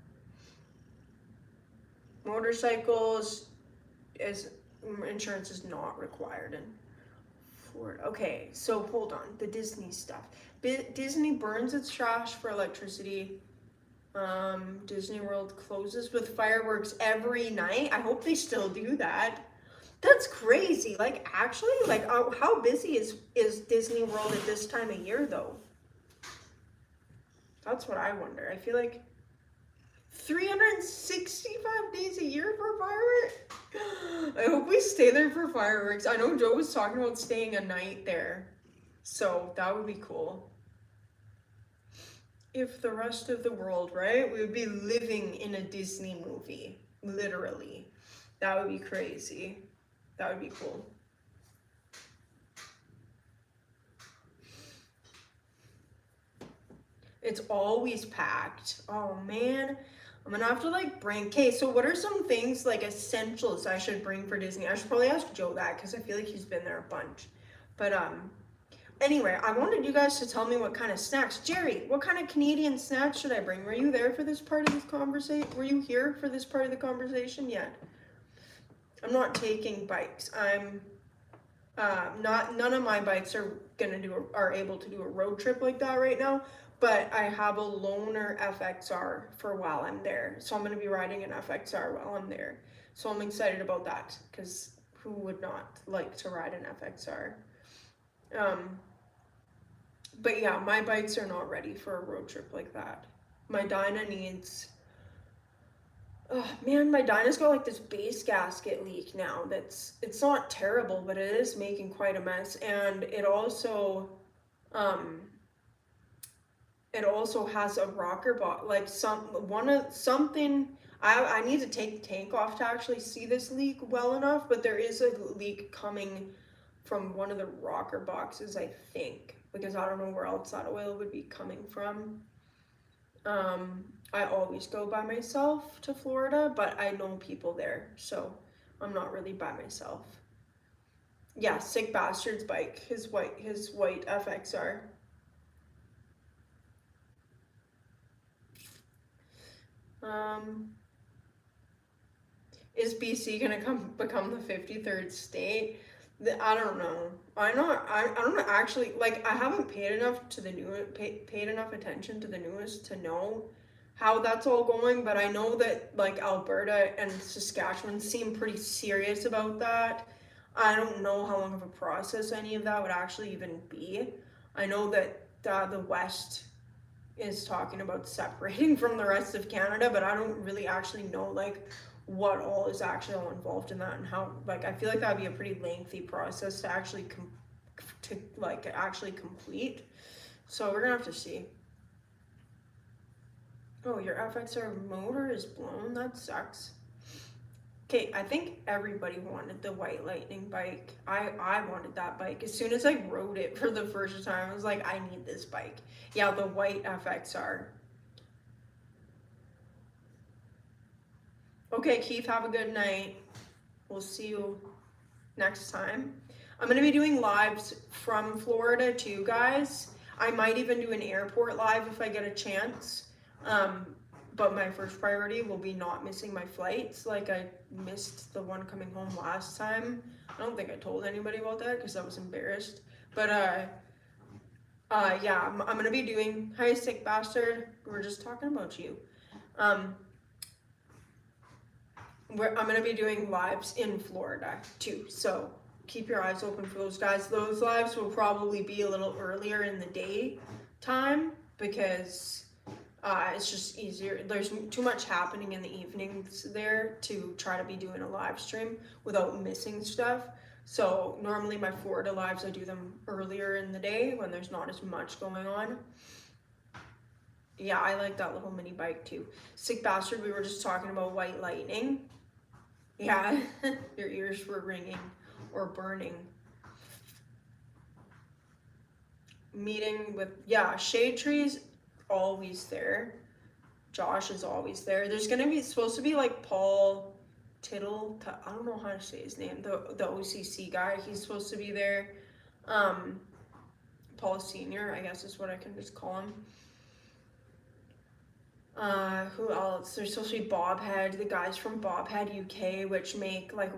S1: Motorcycles insurance is not required in Florida. Okay, so hold on. The Disney stuff. Disney burns its trash for electricity. Disney World closes with fireworks every night. I hope they still do that. That's crazy. Like, actually, like, how busy is Disney World at this time of year, though? That's what I wonder. I feel like 365 days a year for fireworks? I hope we stay there for fireworks. I know Joe was talking about staying a night there, so that would be cool. If the rest of the world, right? We would be living in a Disney movie, literally. That would be crazy. That would be cool. It's always packed. Oh man, I'm gonna have to like bring. Okay, so what are some things like essentials I should bring for Disney? I should probably ask Joe that because I feel like he's been there a bunch. But anyway, I wanted you guys to tell me what kind of snacks. Jerry, what kind of Canadian snacks should I bring? Were you there for this part of this conversation? Were you here for this part of the conversation yet? I'm not taking bikes. I'm none of my bikes are able to do a road trip like that right now. But I have a loaner FXR for while I'm there. So I'm going to be riding an FXR while I'm there. So I'm excited about that because who would not like to ride an FXR? But yeah, my bikes are not ready for a road trip like that. My Dyna needs... Oh man, my Dyna's got like this base gasket leak now. It's not terrible, but it is making quite a mess. And it also has a rocker box, like something. I need to take the tank off to actually see this leak well enough, but there is a leak coming from one of the rocker boxes, I think, because I don't know where else that oil would be coming from. I always go by myself to Florida, but I know people there, so I'm not really by myself. Yeah, Sick Bastard's bike, his white FXR. Is BC gonna become the 53rd state? I don't know. I don't actually, like, I haven't paid enough attention to the news to know how that's all going, but I know that like Alberta and Saskatchewan seem pretty serious about that. I don't know how long of a process any of that would actually even be. I know that the West is talking about separating from the rest of Canada, but I don't really actually know like what all is actually all involved in that and how, like, I feel like that would be a pretty lengthy process to actually complete. So we're gonna have to see. Oh, your FXR motor is blown. That sucks. Okay, I think everybody wanted the White Lightning bike. I wanted that bike. As soon as I rode it for the first time, I was like, I need this bike. Yeah, the white FXR. Okay, Keith, have a good night. We'll see you next time. I'm going to be doing lives from Florida too, guys. I might even do an airport live if I get a chance. But my first priority will be not missing my flights. Like, I missed the one coming home last time. I don't think I told anybody about that because I was embarrassed. But yeah, I'm gonna be doing, hi Sick Bastard, we're just talking about you. I'm gonna be doing lives in Florida too, so keep your eyes open for those guys. Those lives will probably be a little earlier in the day time because it's just easier. There's too much happening in the evenings there to try to be doing a live stream without missing stuff. So normally my Florida lives, I do them earlier in the day when there's not as much going on. Yeah, I like that little mini bike too. Sick Bastard, we were just talking about White Lightning. Yeah, your ears were ringing or burning. Meeting with, yeah, Shade Tree's always there. Josh is always there. There's gonna be supposed to be like Paul Tittle. I don't know how to say his name. The OCC guy. He's supposed to be there. Um, Paul Senior, I guess is what I can just call him. Who else? There's supposed to be Bobhead, the guys from Bobhead UK, which make like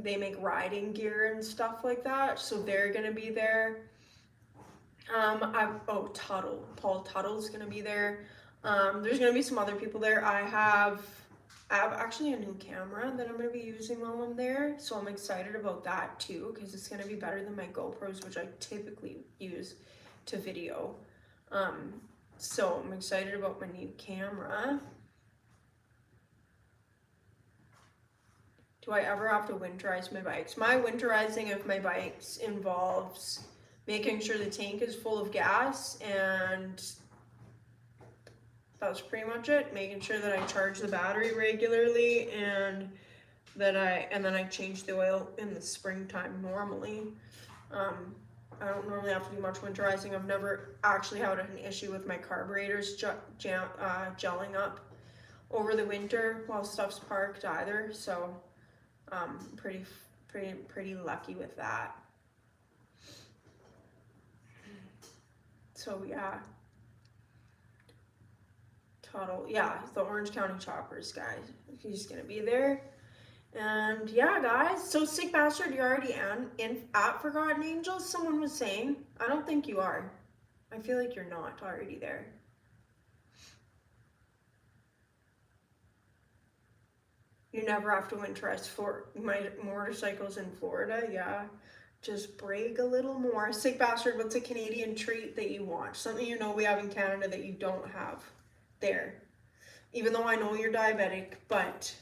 S1: they make riding gear and stuff like that. So they're gonna be there. Tuttle, Paul Tuttle's gonna be there. There's gonna be some other people there. I have actually a new camera that I'm gonna be using while I'm there, so I'm excited about that too, because it's gonna be better than my GoPros, which I typically use to video. So I'm excited about my new camera. Do I ever have to winterize my bikes? My winterizing of my bikes involves making sure the tank is full of gas, and that's pretty much it. Making sure that I charge the battery regularly, and then I change the oil in the springtime normally. I don't normally have to do much winterizing. I've never actually had an issue with my carburetors gelling up over the winter while stuff's parked either. So pretty lucky with that. So yeah, Tuttle, yeah, the Orange County Choppers guy. He's gonna be there. And yeah, guys, so Sick Bastard, you're already at Forgotten Angels, someone was saying. I don't think you are. I feel like you're not already there. You never have to winterize for my motorcycles in Florida, yeah. Just brake a little more. Sick Bastard, what's a Canadian treat that you want? Something you know we have in Canada that you don't have there. Even though I know you're diabetic, but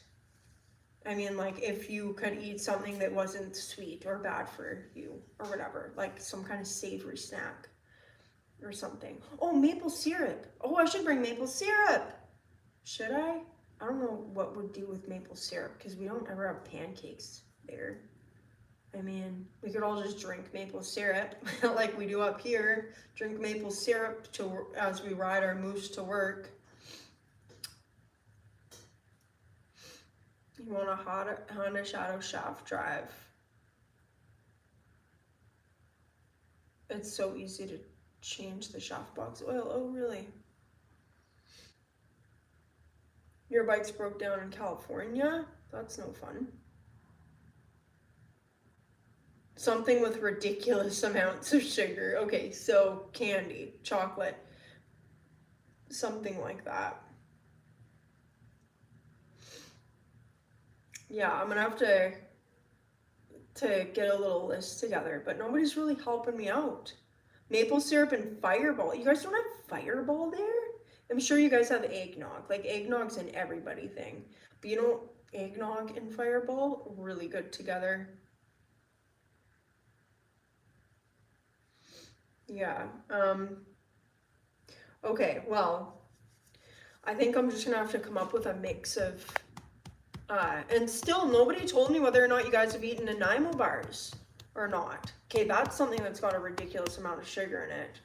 S1: I mean, like, if you could eat something that wasn't sweet or bad for you or whatever, like some kind of savory snack or something. Oh, maple syrup. Oh, I should bring maple syrup. Should I? I don't know what would do with maple syrup because we don't ever have pancakes there. I mean, we could all just drink maple syrup like we do up here. Drink maple syrup as we ride our moose to work. You want a Honda Shadow shaft drive. It's so easy to change the shaft box oil. Oh, really? Your bike's broke down in California? That's no fun. Something with ridiculous amounts of sugar. Okay, so candy, chocolate, something like that. Yeah, I'm gonna have to get a little list together, but nobody's really helping me out. Maple syrup and Fireball. You guys don't have Fireball there? I'm sure you guys have eggnog. Like, eggnog's an everybody thing. But you know, eggnog and Fireball, really good together. Yeah. Okay, well, I think I'm just gonna have to come up with a mix of and still nobody told me whether or not you guys have eaten Nanaimo bars or not. Okay, that's something that's got a ridiculous amount of sugar in it.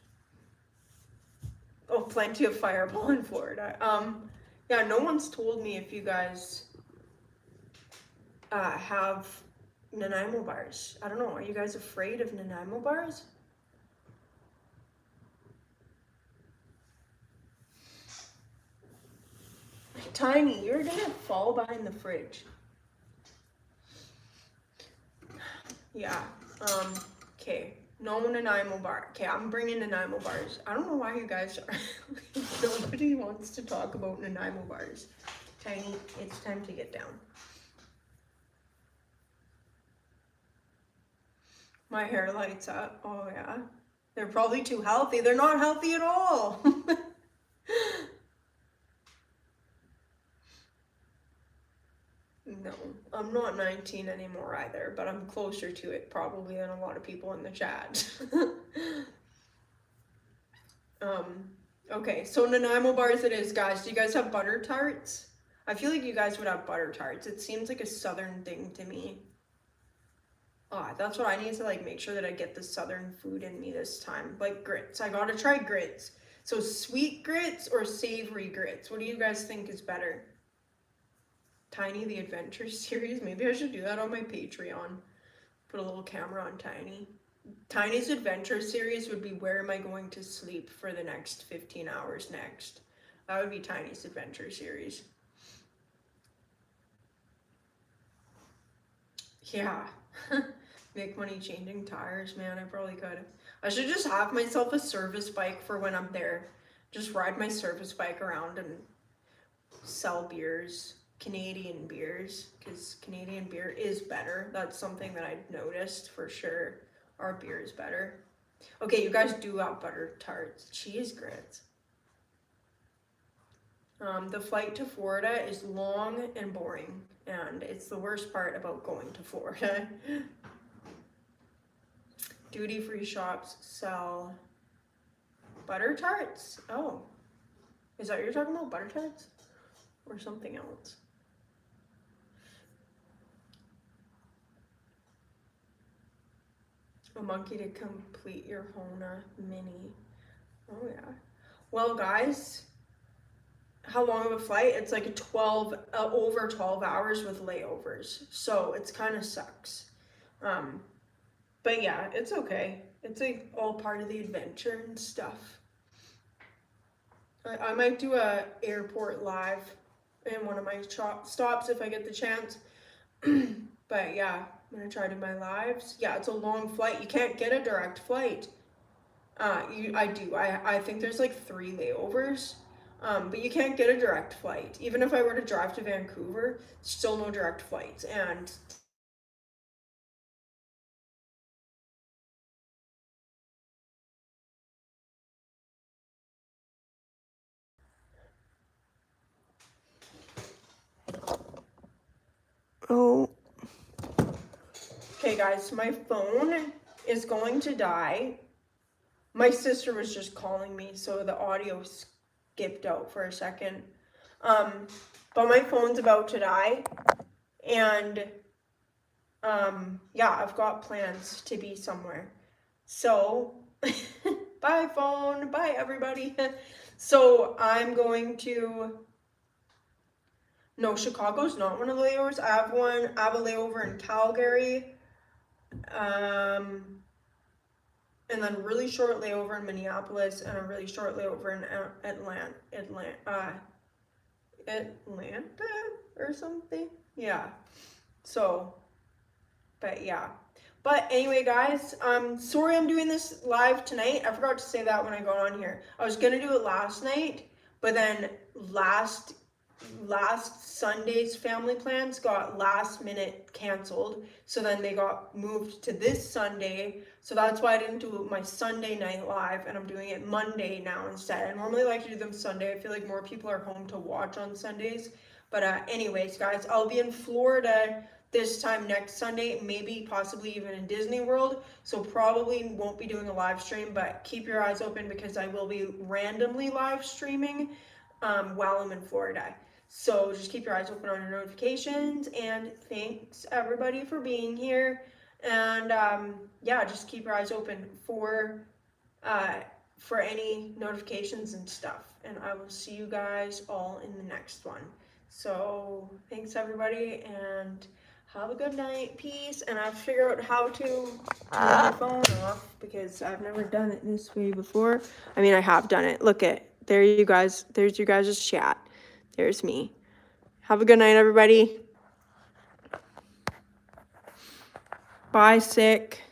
S1: Oh, plenty of Fireball in Florida. Yeah, no one's told me if you guys have Nanaimo bars. I don't know, are you guys afraid of Nanaimo bars? Tiny, you're gonna fall behind the fridge. Yeah, okay. No Nanaimo bar. Okay, I'm bringing Nanaimo bars. I don't know why you guys are... Nobody wants to talk about Nanaimo bars. Tiny, it's time to get down. My hair lights up. Oh, yeah. They're probably too healthy. They're not healthy at all. No, I'm not 19 anymore either, but I'm closer to it probably than a lot of people in the chat. Okay, so Nanaimo bars it is, guys. Do you guys have butter tarts? I feel like you guys would have butter tarts. It seems like a southern thing to me. That's what I need to like make sure that I get the southern food in me this time. Like grits. I gotta try grits. So sweet grits or savory grits? What do you guys think is better? Tiny the Adventure series. Maybe I should do that on my Patreon. Put a little camera on Tiny. Tiny's Adventure series would be where am I going to sleep for the next 15 hours next. That would be Tiny's Adventure series. Yeah. Make money changing tires, man. I probably could. I should just have myself a service bike for when I'm there. Just ride my service bike around and sell beers, Canadian beers, because Canadian beer is better. That's something that I've noticed for sure. Our beer is better. Okay, you guys do have butter tarts, cheese grits. The flight to Florida is long and boring, and it's the worst part about going to Florida. Duty-free shops sell butter tarts. Oh, is that what you're talking about, butter tarts? Or something else? A monkey to complete your Hona Mini. Oh yeah. Well, guys, how long of a flight? It's like over 12 hours with layovers, so it's kind of sucks. But yeah, it's okay. It's like all part of the adventure and stuff. I might do a airport live in one of my stops if I get the chance. But yeah, I'm gonna try to do my lives. Yeah, it's a long flight. You can't get a direct flight. I think there's like 3 layovers. But you can't get a direct flight. Even if I were to drive to Vancouver, still no direct flights. And oh. Okay, guys, my phone is going to die. My sister was just calling me, so the audio skipped out for a second. But my phone's about to die, and yeah, I've got plans to be somewhere. So, bye phone, bye everybody. So I'm going to. No, Chicago's not one of the layovers. I have a layover in Calgary. And then really short layover in Minneapolis and a really short layover in Atlanta or something. Yeah. So, but yeah. But anyway, guys, sorry I'm doing this live tonight. I forgot to say that when I got on here. I was gonna do it last night, but then last Sunday's family plans got last minute canceled, so then they got moved to this Sunday, so that's why I didn't do my Sunday night live, and I'm doing it Monday now instead. I normally like to do them Sunday. I feel like more people are home to watch on Sundays, but anyways, guys, I'll be in Florida this time next Sunday, maybe possibly even in Disney World, so probably won't be doing a live stream, but keep your eyes open because I will be randomly live streaming while I'm in Florida. So just keep your eyes open on your notifications, and thanks everybody for being here. And yeah, just keep your eyes open for any notifications and stuff. And I will see you guys all in the next one. So thanks everybody, and have a good night. Peace. And I'll figure out how to turn my phone off because I've never done it this way before. I mean, I have done it. Look at there, you guys. There's you guys' chat. There's me. Have a good night, everybody. Bye, sick.